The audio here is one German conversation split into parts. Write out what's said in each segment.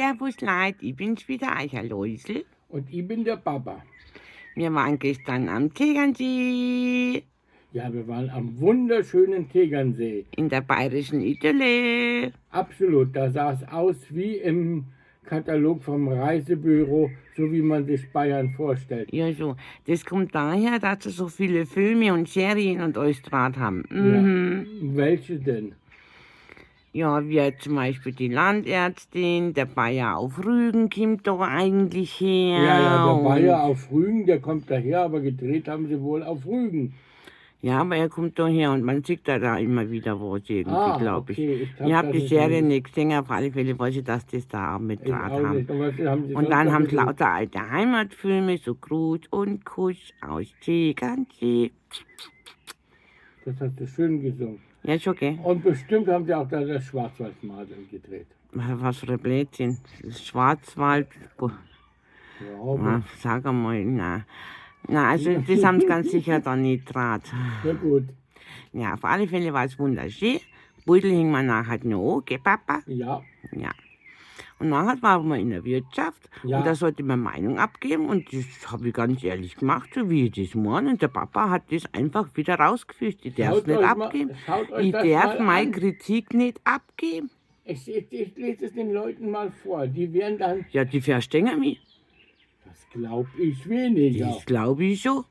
Servus Leid, ich bin's wieder, Eicherläusel. Und ich bin der Papa. Wir waren gestern am Tegernsee. Ja, wir waren am wunderschönen Tegernsee. In der bayerischen Idylle. Absolut, da sah es aus wie im Katalog vom Reisebüro, so wie man sich Bayern vorstellt. Ja, so. Das kommt daher, dass sie so viele Filme und Serien und alles draht haben. Mhm. Ja. Welche denn? Ja, wie zum Beispiel die Landärztin, der Bayer auf Rügen kommt da eigentlich her. Ja, der und- Bayer auf Rügen, der kommt daher, aber gedreht haben sie wohl auf Rügen. Ja, aber er kommt da her und man sieht da immer wieder was irgendwie, glaube ich. Okay. Ich habe die Serie nicht gesehen, auf alle Fälle weiß ich, dass das da auch mit Ich draht auch haben. nicht. Und, was haben sie Und sonst dann noch haben sie gedreht? lauter alte Heimatfilme, so Gruß und Kuss aus Tegernsee. Das hast du schön gesungen. Ja, ist okay. Und bestimmt haben sie auch da das Schwarzwaldmadel gedreht. Was für ein Blödsinn. Das Schwarzwald. Ja, Na, sag einmal, na. Na, also das haben sie ganz sicher da nicht draht. ja gut. Ja, auf alle Fälle war es wunderschön. Beutel hing man nachher noch an, gell, Papa? Ja, Ja. Und nachher waren wir in der Wirtschaft Ja. und da sollte man Meinung abgeben und das habe ich ganz ehrlich gemacht, so wie ich das meine. Und der Papa hat das einfach wieder rausgefischt. Ich darf es Schaut nicht euch mal- abgeben. schaut euch Ich das darf mal meine an. Kritik nicht abgeben. ich lese es den Leuten mal vor. Die werden dann, Ja, die verstehen mich. das glaube ich weniger. Das glaube ich schon.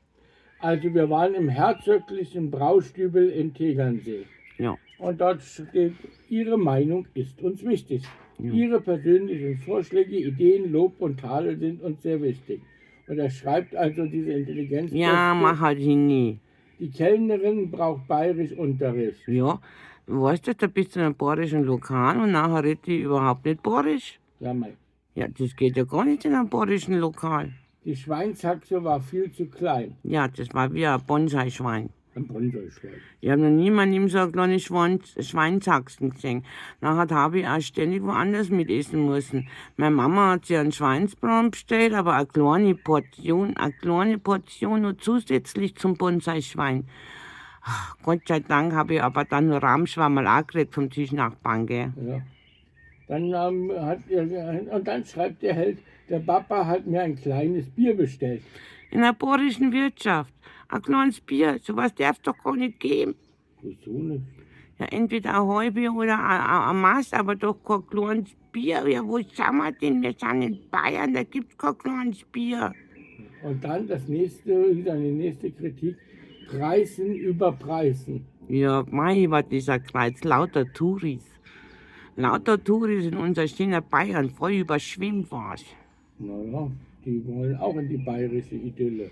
Also wir waren im herzoglichen Braustübel in Tegernsee. Ja. Und dort steht, Ihre Meinung ist uns wichtig. Ja. Ihre persönlichen Vorschläge, Ideen, Lob und Tadel sind uns sehr wichtig. Und er schreibt also diese Intelligenz. Ja, mach halt ich nie. Die Kellnerin braucht Bayerischunterricht. Ja, weißt du, da bist du in einem bayerischen Lokal und nachher redet die überhaupt nicht bayerisch. Ja, mei. Ja, das geht ja gar nicht in einem bayerischen Lokal. Die Schweinshaxe war viel zu klein. Ja, das war wie ein Bonsai-Schwein. Ein Bonsai-Schwein. Ich habe noch niemanden in so eine kleine Schweinshaxen gesehen. Nachher habe ich auch ständig woanders mitessen müssen. Meine Mama hat sich einen Schweinsbraten bestellt, aber eine kleine Portion noch zusätzlich zum Bonsai-Schwein. Ach, Gott sei Dank habe ich aber dann nur Rahmschwammerl auch gekriegt vom Tischnachbarn, gell? Ja. Dann, und dann schreibt der Held, der Papa hat mir ein kleines Bier bestellt. In einer bayerischen Wirtschaft. Ein kleines Bier, sowas darf es doch gar nicht geben. Wieso nicht? Ja, entweder ein Heubier oder ein Maß, aber doch kein kleines Bier. Ja, wo sind wir denn? Wir sind in Bayern, da gibt es kein kleines Bier. Und dann die nächste Kritik, Preisen über Preisen. Ja, mei, war dieser Kreuz, lauter Touris. Lauter Touris in unser schöner Bayern, voll überschwemmt war's. Naja, die wollen auch in die bayerische Idylle.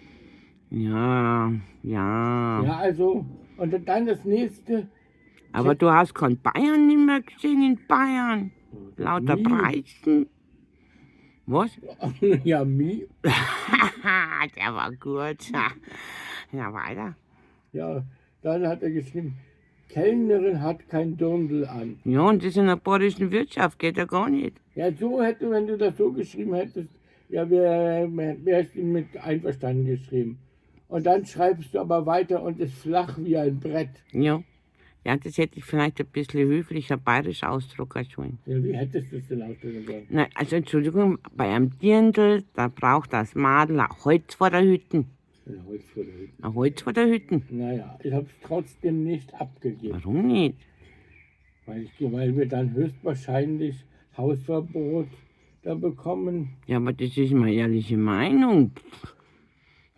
Ja. Ja, also, und dann das nächste, Aber du hast kein Bayern nicht mehr gesehen in Bayern. Lauter Nie. Preisen. Was? ja, Der war gut. Ja, weiter. ja, dann hat er geschrieben, Kellnerin hat kein Dirndl an. Ja, und das in einer bayerischen Wirtschaft geht ja gar nicht. Ja, so hätte, wenn du das so geschrieben hättest, ja, wärst du mit einverstanden geschrieben. Und dann schreibst du aber weiter und ist flach wie ein Brett. Ja. Ja, das hätte ich vielleicht ein bisschen höflicher bayerisch ausdrucken sollen. Ja, wie hättest du es denn ausdrücken sollen? Nein, also Entschuldigung, bei einem Dirndl, da braucht das Madel ein Holz vor der Hütte. Ein Holz vor der Hütte. Ein Holz vor der Hütte. Naja, ich habe es trotzdem nicht abgegeben, Warum nicht? weil wir dann höchstwahrscheinlich Hausverbot da bekommen. Ja, aber das ist meine ehrliche Meinung.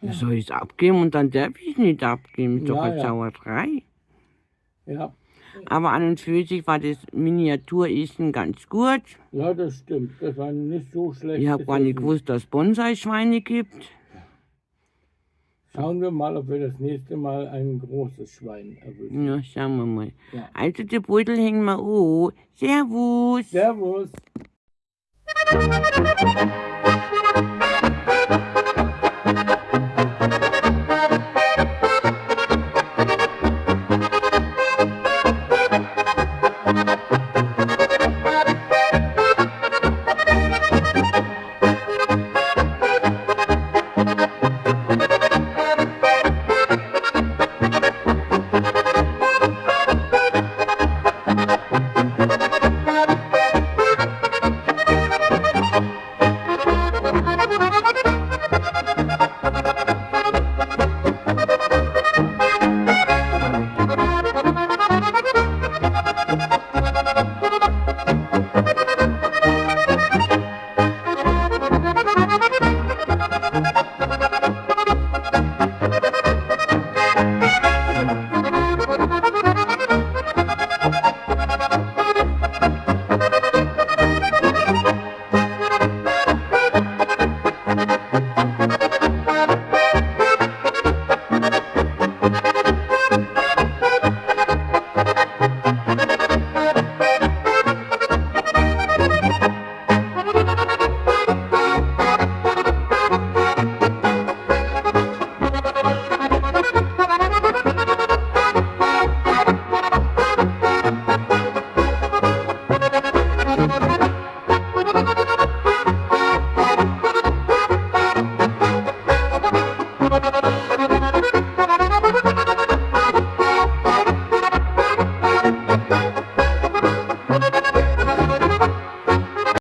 Ja. Soll ich es abgeben und dann darf ich es nicht abgeben? Ist doch Ja, eine ja. Sauerei. Ja, Aber an und für sich war das Miniaturessen ganz gut. ja, das stimmt. Das war nicht so schlecht. Ich habe gar nicht gewusst, dass es Bonsai-Schweine gibt. Schauen wir mal, ob wir das nächste Mal ein großes Schwein erwischen. Ja, schauen wir mal. Ja. Also, die Beutel hängen wir an. Servus. Servus.